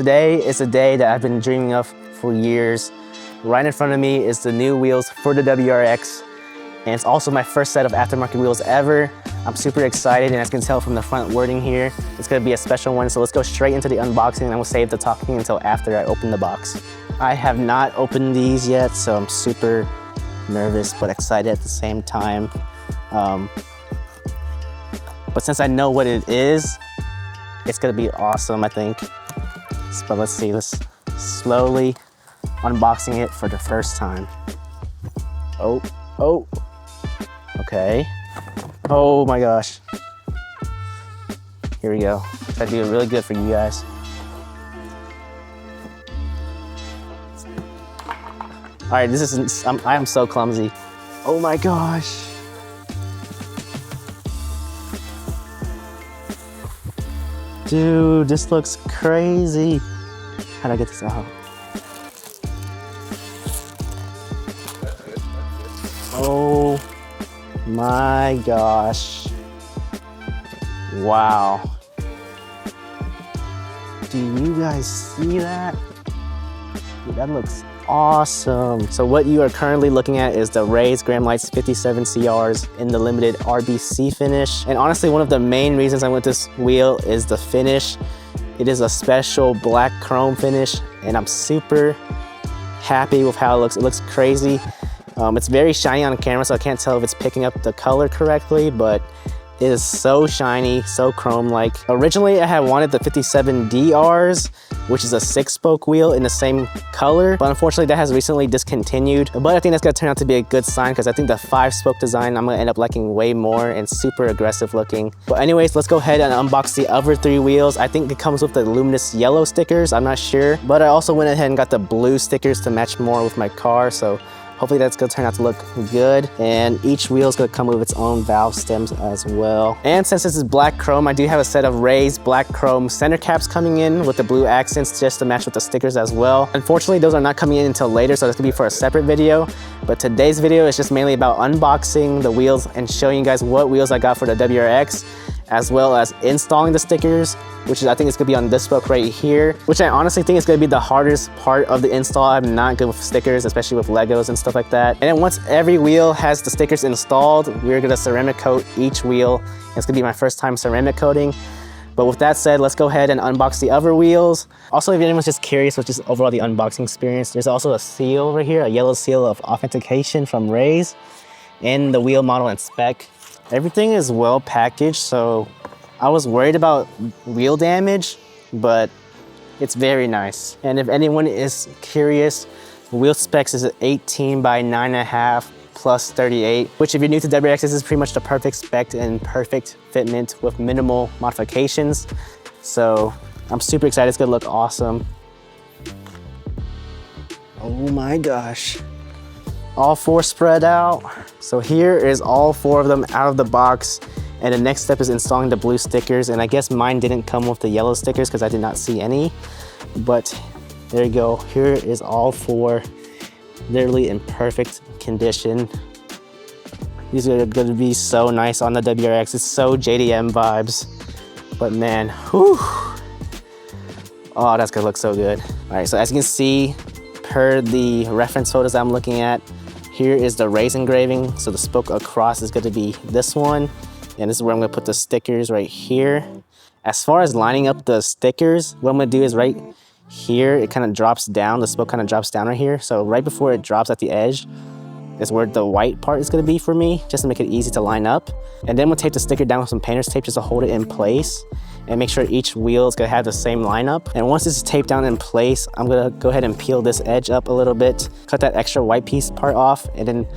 Today is a day that I've been dreaming of for years. Right in front of me is the new wheels for the WRX, and it's also my first set of aftermarket wheels ever. I'm super excited, and as you can tell from the front wording here, it's gonna be a special one. So let's go straight into the unboxing, and we'll save the talking until after I open the box. I have not opened these yet, so I'm super nervous but excited at the same time. But since I know what it is, it's gonna be awesome, I think. But let's see, let's slowly unboxing it for the first time. Oh, okay. Oh my gosh. Here we go. Try to do it really good for you guys. All right, I am so clumsy. Oh my gosh. Dude, this looks crazy. How do I get this out? Oh my gosh. Wow. Do you guys see that? Dude, that looks awesome. So what you are currently looking at is the Rays Graham Lights 57 CRs in the limited RBC finish. And honestly, one of the main reasons I went this wheel is the finish. It is a special black chrome finish, and I'm super happy with how it looks. It looks crazy. It's very shiny on camera, so I can't tell if it's picking up the color correctly, but it is so shiny, so chrome-like. Originally, I had wanted the 57 DRs, which is a 6-spoke wheel in the same color, but unfortunately that has recently discontinued. But I think that's gonna turn out to be a good sign, because I think the 5-spoke design I'm gonna end up liking way more, and super aggressive looking. But anyways, let's go ahead and unbox the other 3 wheels. I think it comes with the luminous yellow stickers, I'm not sure. But I also went ahead and got the blue stickers to match more with my car, so hopefully that's gonna turn out to look good. And each wheel is gonna come with its own valve stems as well. And since this is black chrome, I do have a set of Rays black chrome center caps coming in with the blue accents just to match with the stickers as well. Unfortunately, those are not coming in until later, so that's gonna be for a separate video. But today's video is just mainly about unboxing the wheels and showing you guys what wheels I got for the WRX, as well as installing the stickers, which is, I think it's gonna be on this spoke right here, which I honestly think is gonna be the hardest part of the install. I'm not good with stickers, especially with Legos and stuff like that. And then once every wheel has the stickers installed, we're gonna ceramic coat each wheel. It's gonna be my first time ceramic coating. But with that said, let's go ahead and unbox the other wheels. Also, if anyone's just curious with just overall the unboxing experience, there's also a seal over here, a yellow seal of authentication from Rays, and the wheel model and spec. Everything is well packaged, so I was worried about wheel damage, but it's very nice. And if anyone is curious, wheel specs is 18 by 9.5 plus 38, which if you're new to WRX, this is pretty much the perfect spec and perfect fitment with minimal modifications. So I'm super excited, it's gonna look awesome. Oh my gosh. All 4 spread out. So here is all 4 of them out of the box. And the next step is installing the blue stickers. And I guess mine didn't come with the yellow stickers because I did not see any. But there you go. Here is all 4, literally in perfect condition. These are gonna be so nice on the WRX. It's so JDM vibes. But man, whew. Oh, that's gonna look so good. All right, so as you can see, per the reference photos I'm looking at, here is the Rays engraving. So the spoke across is gonna be this one. And this is where I'm gonna put the stickers right here. As far as lining up the stickers, what I'm gonna do is right here, it kind of drops down, the spoke kind of drops down right here. So right before it drops at the edge is where the white part is gonna be for me, just to make it easy to line up. And then we'll tape the sticker down with some painter's tape just to hold it in place and make sure each wheel is gonna have the same lineup. And once it's taped down in place, I'm gonna go ahead and peel this edge up a little bit, cut that extra white piece part off, and then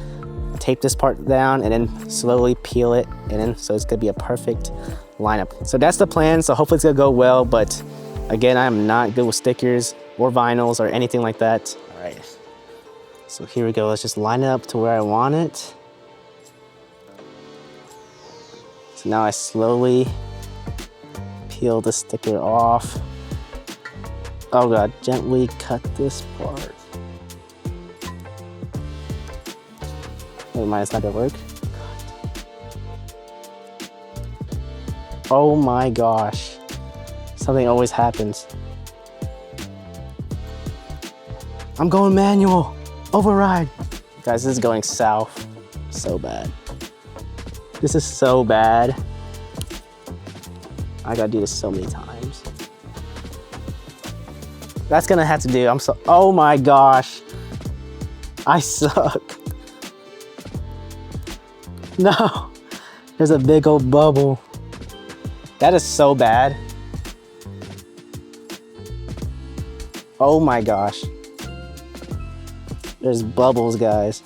tape this part down, and then slowly peel it, and then so it's gonna be a perfect lineup. So that's the plan, so hopefully it's gonna go well, but again, I am not good with stickers or vinyls or anything like that. All right, so here we go. Let's just line it up to where I want it. So now I slowly peel the sticker off. Oh God, gently cut this part. Never mind, it's not gonna work. Oh my gosh. Something always happens. I'm going manual. Override. Guys, this is going south. So bad. This is so bad. I gotta do this so many times. That's gonna have to do. Oh my gosh. I suck. No. There's a big old bubble. That is so bad. Oh my gosh. There's bubbles, guys.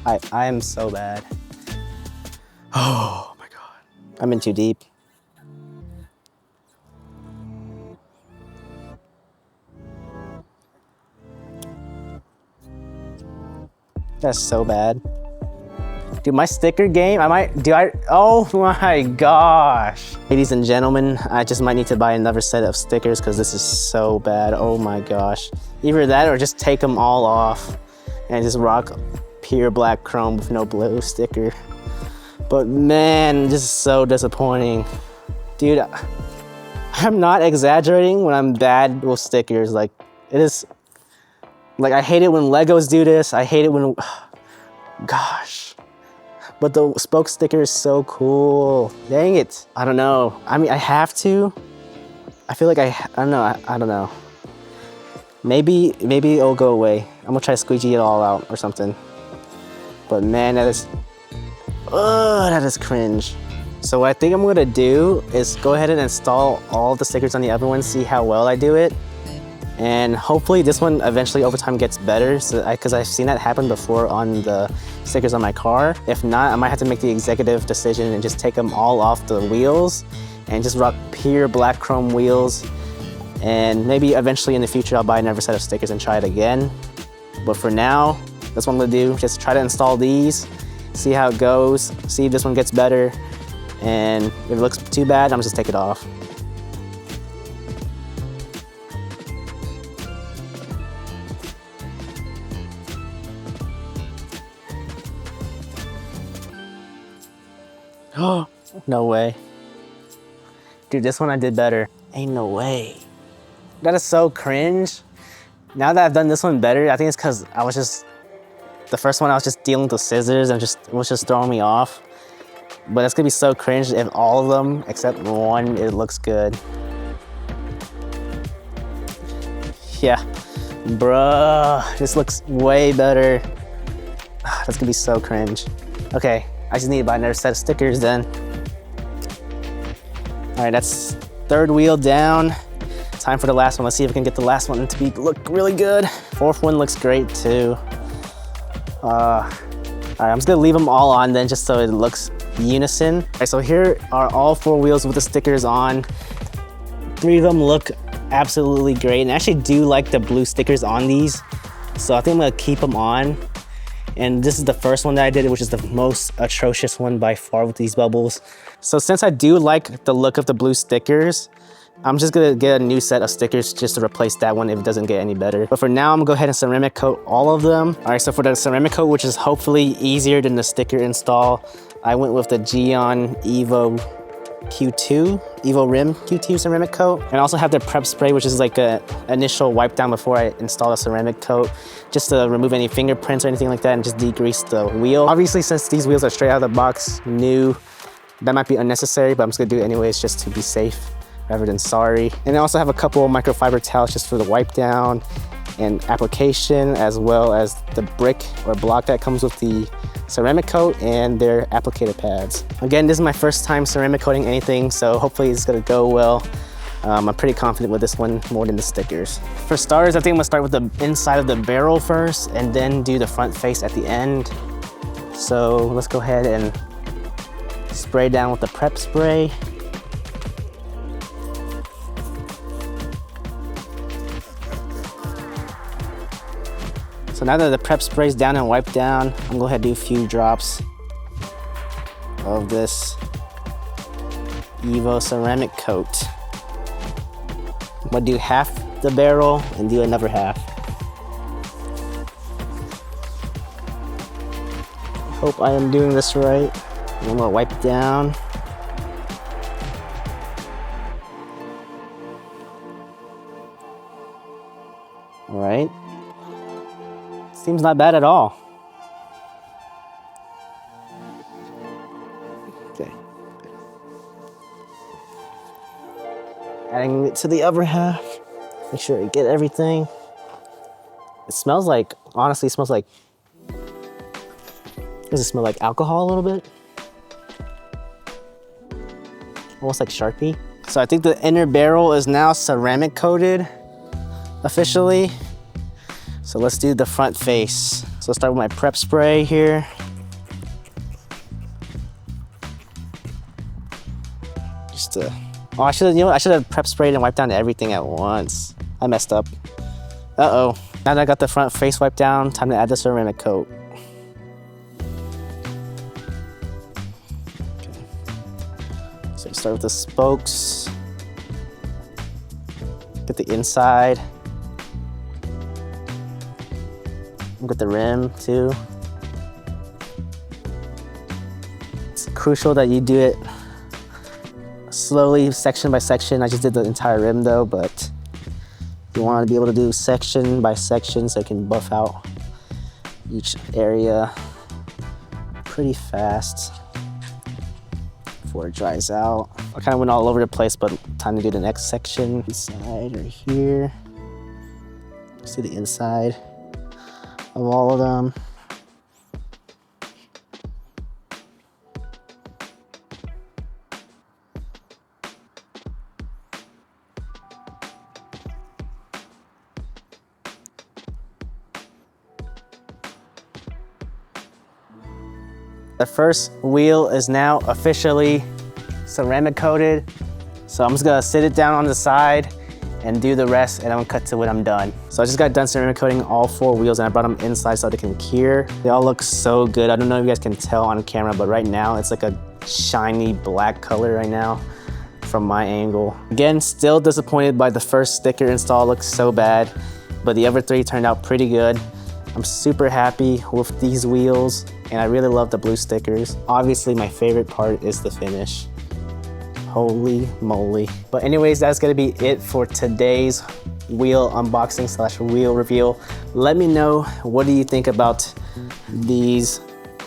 I am so bad. Oh my God. I'm in too deep. That's so bad. Dude, my sticker game, oh my gosh. Ladies and gentlemen, I just might need to buy another set of stickers because this is so bad, oh my gosh. Either that or just take them all off and just rock pure black chrome with no blue sticker. But man, this is so disappointing. Dude, I'm not exaggerating when I'm bad with stickers. Like, it is, like I hate it when Legos do this. I hate it when, gosh. But the spoke sticker is so cool. Dang it. I don't know. I mean, I have to. I feel like I don't know. I don't know. Maybe it'll go away. I'm gonna try to squeegee it all out or something. But man, that is cringe. So what I think I'm gonna do is go ahead and install all the stickers on the other one, see how well I do it. And hopefully this one eventually over time gets better, because I've seen that happen before on the stickers on my car. If not, I might have to make the executive decision and just take them all off the wheels and just rock pure black chrome wheels. And maybe eventually in the future I'll buy another set of stickers and try it again. But for now, that's what I'm gonna do. Just try to install these, see how it goes, see if this one gets better. And if it looks too bad, I'm just take it off. Oh, no way. Dude, this one I did better. Ain't no way. That is so cringe. Now that I've done this one better, I think it's because the first one I was just dealing with the scissors and it was just throwing me off. But it's gonna be so cringe if all of them, except one, it looks good. Yeah, bruh, this looks way better. That's gonna be so cringe. Okay, I just need to buy another set of stickers then. All right, that's third wheel down. Time for the last one. Let's see if we can get the last one to look really good. Fourth one looks great too. All right, I'm just gonna leave them all on then just so it looks unison. All right, so here are all four wheels with the stickers on. Three of them look absolutely great, and I actually do like the blue stickers on these. So I think I'm gonna keep them on. And this is the first one that I did, which is the most atrocious one by far with these bubbles. So since I do like the look of the blue stickers, I'm just gonna get a new set of stickers just to replace that one if it doesn't get any better. But for now, I'm gonna go ahead and ceramic coat all of them. All right, so for the ceramic coat, which is hopefully easier than the sticker install, I went with the Nguyen Evo Q2, Evo Rim Q2 ceramic coat. And I also have the prep spray, which is like a initial wipe down before I install a ceramic coat, just to remove any fingerprints or anything like that and just degrease the wheel. Obviously, since these wheels are straight out of the box, new, that might be unnecessary, but I'm just gonna do it anyways just to be safe rather than sorry. And I also have a couple of microfiber towels just for the wipe down and application, as well as the brick or block that comes with the ceramic coat and their applicator pads. Again, this is my first time ceramic coating anything, so hopefully it's gonna go well. I'm pretty confident with this one more than the stickers. For starters, I think I'm gonna start with the inside of the barrel first and then do the front face at the end. So let's go ahead and spray down with the prep spray. So now that the prep spray is down and wiped down, I'm gonna go ahead and do a few drops of this Evo ceramic coat. I'm gonna do half the barrel and do another half. Hope I am doing this right. And I'm gonna wipe down. All right. Seems not bad at all. Okay. Adding it to the upper half. Make sure I get everything. It smells like, honestly, it smells like, does it smell like alcohol a little bit? Almost like Sharpie. So I think the inner barrel is now ceramic coated officially. So let's do the front face. So let's start with my prep spray here. Just to, oh, I should have, you know what? I should have prep sprayed and wiped down everything at once. I messed up. Uh-oh. Now that I got the front face wiped down, time to add the ceramic coat. So start with the spokes. Get the inside. Get the rim too. It's crucial that you do it slowly, section by section. I just did the entire rim though, but you want to be able to do section by section so you can buff out each area pretty fast before it dries out. I kind of went all over the place, but time to do the next section. Inside right here. See the inside of all of them. The first wheel is now officially ceramic coated. So I'm just gonna sit it down on the side and do the rest, and I'm gonna cut to when I'm done. So I just got done ceramic coating all 4 wheels, and I brought them inside so they can cure. They all look so good. I don't know if you guys can tell on camera, but right now it's like a shiny black color right now from my angle. Again, still disappointed by the first sticker install. It looks so bad, but the other 3 turned out pretty good. I'm super happy with these wheels, and I really love the blue stickers. Obviously, my favorite part is the finish. Holy moly. But anyways, that's gonna be it for today's wheel unboxing slash wheel reveal. Let me know, what do you think about these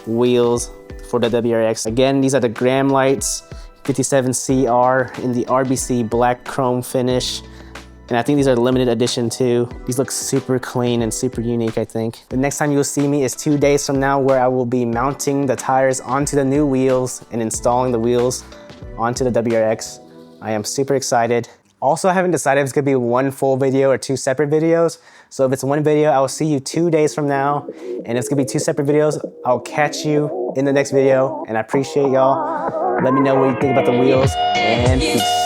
wheels for the WRX? Again, these are the Graham Lights 57CR in the RBC black chrome finish. And I think these are limited edition too. These look super clean and super unique, I think. The next time you'll see me is 2 days from now, where I will be mounting the tires onto the new wheels and installing the wheels onto the WRX. I am super excited. Also, I haven't decided if it's gonna be 1 full video or 2 separate videos. So if it's 1 video, I will see you 2 days from now. And if it's gonna be 2 separate videos, I'll catch you in the next video. And I appreciate y'all. Let me know what you think about the wheels, and peace.